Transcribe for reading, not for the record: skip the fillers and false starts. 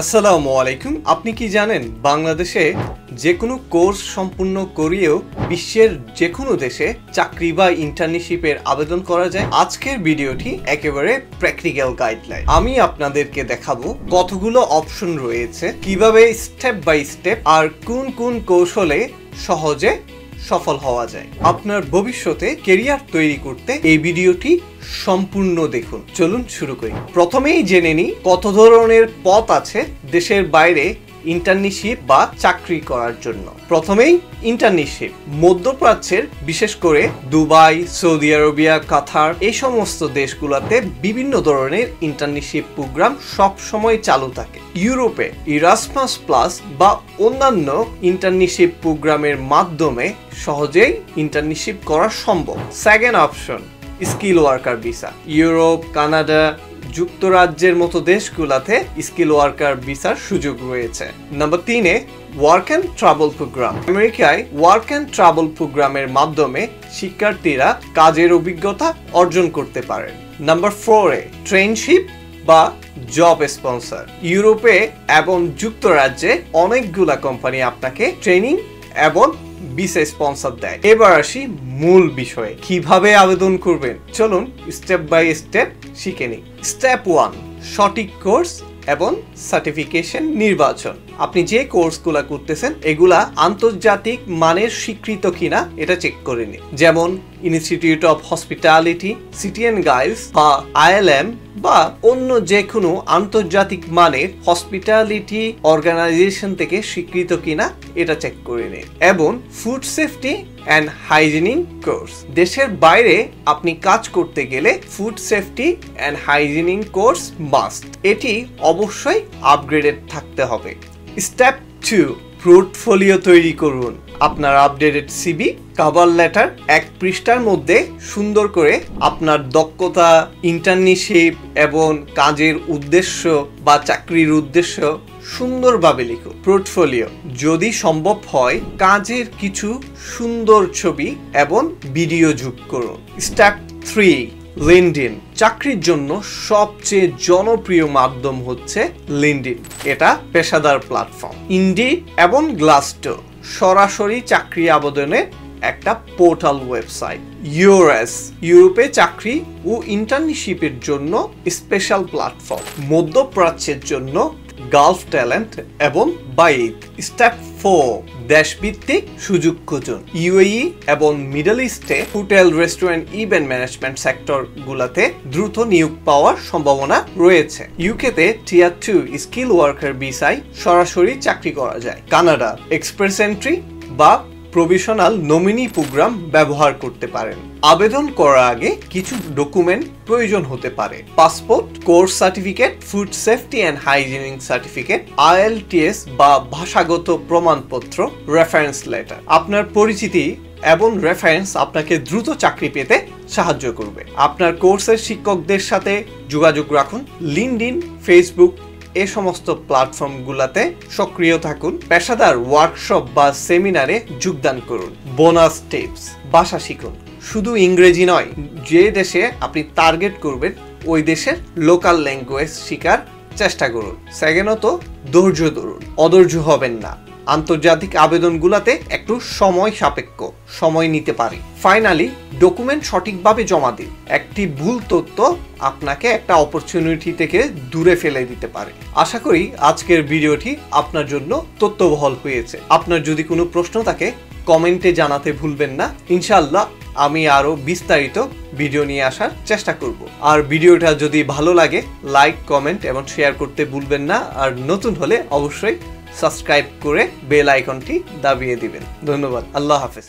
আসসালামু আলাইকুম। আপনি কি জানেন বাংলাদেশে যে কোনো কোর্স সম্পূর্ণ করিয়েও বিশ্বের যে কোনো দেশে চাকরি বা ইন্টার্নশিপের আবেদন করা যায়? আজকের ভিডিওটি একেবারে প্র্যাকটিক্যাল গাইডলাইন। আমি আপনাদেরকে দেখাবো কতগুলো অপশন রয়েছে, কিভাবে স্টেপ বাই স্টেপ আর কোন কোন কৌশলে সহজে সফল হওয়া যায়। আপনার ভবিষ্যতে ক্যারিয়ার তৈরি করতে এই ভিডিওটি সম্পূর্ণ দেখুন। চলুন শুরু করি। প্রথমেই জেনে নিই কত ধরনের পথ আছে দেশের বাইরে ইন্টার্নশিপ বা চাকরি করার জন্য। প্রথমেই ইন্টার্নশিপ। মধ্যপ্রাচ্যের বিশেষ করে দুবাই, সৌদি আরবিয়া, কাতার এই সমস্ত দেশগুলোতে বিভিন্ন ধরনের ইন্টার্নশিপ প্রোগ্রাম সব সময় চালু থাকে। ইউরোপে ইরাসমাস প্লাস বা অন্যান্য ইন্টার্নশিপ প্রোগ্রামের মাধ্যমে সহজেই ইন্টার্নশিপ করা সম্ভব। Second option, skill worker visa. Europe, Canada, যুক্তরাজ্যের মতো দেশগুলোতে স্কিল ওয়ার্কার ভিসার সুযোগ রয়েছে। নাম্বার 3-এ ওয়ার্ক অ্যান্ড ট্রাভেল প্রোগ্রাম। আমেরিকায় ওয়ার্ক অ্যান্ড ট্রাভেল প্রোগ্রামের মাধ্যমে শিক্ষার্থীরা কাজের অভিজ্ঞতা অর্জন করতে পারেন। নাম্বার 4-এ ট্রেনশিপ বা জব স্পন্সর। ইউরোপে এবং যুক্তরাজ্যে অনেকগুলা কোম্পানি আপনাকে ট্রেনিং এবং ভিসা স্পন্সর দেয়। এবার আসি মূল বিষয়ে, কিভাবে আবেদন করবেন। চলুন স্টেপ বাই স্টেপ শিখে নিই। স্টেপ 1, সঠিক কোর্স এবং সার্টিফিকেশন নির্বাচন। আপনি যে কোর্সগুলা করতেছেন এগুলা আন্তর্জাতিক মানের স্বীকৃত কিনা এটা চেক করে নিন। যেমন institute of hospitality, city and guides বা ILM বা অন্য যে কোনো আন্তর্জাতিক মানের হসপিটালিটি অর্গানাইজেশন থেকে স্বীকৃত কিনা এটা চেক করে নিন। এবং food safety and hygienic course. দেশের বাইরে আপনি কাজ করতে গেলে food safety and hygienic course must. এটি অবশ্যই আপগ্রেডেড থাকতে হবে। স্টেপ 2, পোর্টফোলিও তৈরি করুন। আপনার আপডেটেড সিভি, কভার লেটার 1 পৃষ্ঠার মধ্যে সুন্দর করে আপনার দক্ষতা, ইন্টার্নশিপ এবং কাজের উদ্দেশ্য বা চাকরির উদ্দেশ্য সুন্দরভাবে লিখুন। পোর্টফোলিও যদি সম্ভব হয় কাজের কিছু সুন্দর ছবি এবং ভিডিও যোগ করুন। Step 3, LinkedIn. চাকরির জন্য সবচেয়ে জনপ্রিয় মাধ্যম হচ্ছে লিঙ্কডইন। এটা পেশাদার প্ল্যাটফর্ম। ইনডিড এবং গ্লাসডোর সরাসরি চাকরি আবেদনের একটা পোর্টাল ওয়েবসাইট। ইউরোপে চাকরি ও ইন্টার্নশিপের জন্য স্পেশাল প্ল্যাটফর্ম। মধ্যপ্রাচ্যের জন্য গালফ ট্যালেন্ট এবং বাইট। স্টেপ 4, দেশভিত্তিক সুযোগ খুঁজুন। UAE এবং মিডল ইস্টে hotel, restaurant, event management sector গুলাতে দ্রুত নিয়োগ পাওয়ার সম্ভাবনা রয়েছে। ইউকেতে টিয়ার 2 স্কিল ওয়ার্কার ভিসায় সরাসরি চাকরি করা যায়। কানাডা এক্সপ্রেস এন্ট্রি বা প্রভিশনাল নমিনি প্রোগ্রাম ব্যবহার করতে পারেন। আবেদন করার আগে কিছু ডকুমেন্ট প্রয়োজন হতে পারে। Passport, course certificate, food safety and hygienic certificate, IELTS বা ভাষাগত প্রমাণপত্র, রেফারেন্স লেটার। আপনার পরিচিতি এবং রেফারেন্স আপনাকে দ্রুত চাকরি পেতে সাহায্য করবে। আপনার কোর্সের শিক্ষকদের সাথে যোগাযোগ রাখুন। লিঙ্কডইন, ফেসবুক এই সমস্ত প্ল্যাটফর্মগুলোতে সক্রিয় থাকুন। পেশাদার ওয়ার্কশপ বা সেমিনারে যোগদান করুন। বোনাস টিপস, ভাষা শিখুন। শুধু ইংরেজি নয়, যে দেশে আপনি টার্গেট করবেন ওই দেশের লোকাল ল্যাঙ্গুয়েজ শেখার চেষ্টা করুন। সেকেন্ডত ধৈর্য ধরুন, অধৈর্য হবেন না। আন্তর্জাতিক আবেদনগুলোতে একটু সময় সাপেক্ষ, সময় নিতে পারে। ফাইনালি ডকুমেন্ট সঠিকভাবে জমা দিন। একটি ভুল তথ্য আপনাকে একটা অপরচুনিটি থেকে দূরে ফেলে দিতে পারে। আশা করি আজকের ভিডিওটি আপনার জন্য তথ্যবহুল হয়েছে। আপনার যদি কোনো প্রশ্ন থাকে কমেন্টে জানাতে ভুলবেন না। ইনশাআল্লাহ আমি আরো বিস্তারিত ভিডিও নিয়ে আসার চেষ্টা করব। আর ভিডিওটা যদি ভালো লাগে লাইক, কমেন্ট এবং শেয়ার করতে ভুলবেন না। আর নতুন হলে অবশ্যই সাবস্ক্রাইব করে বেল আইকনটি দাবিয়ে দিবেন। ধন্যবাদ। আল্লাহ হাফেজ।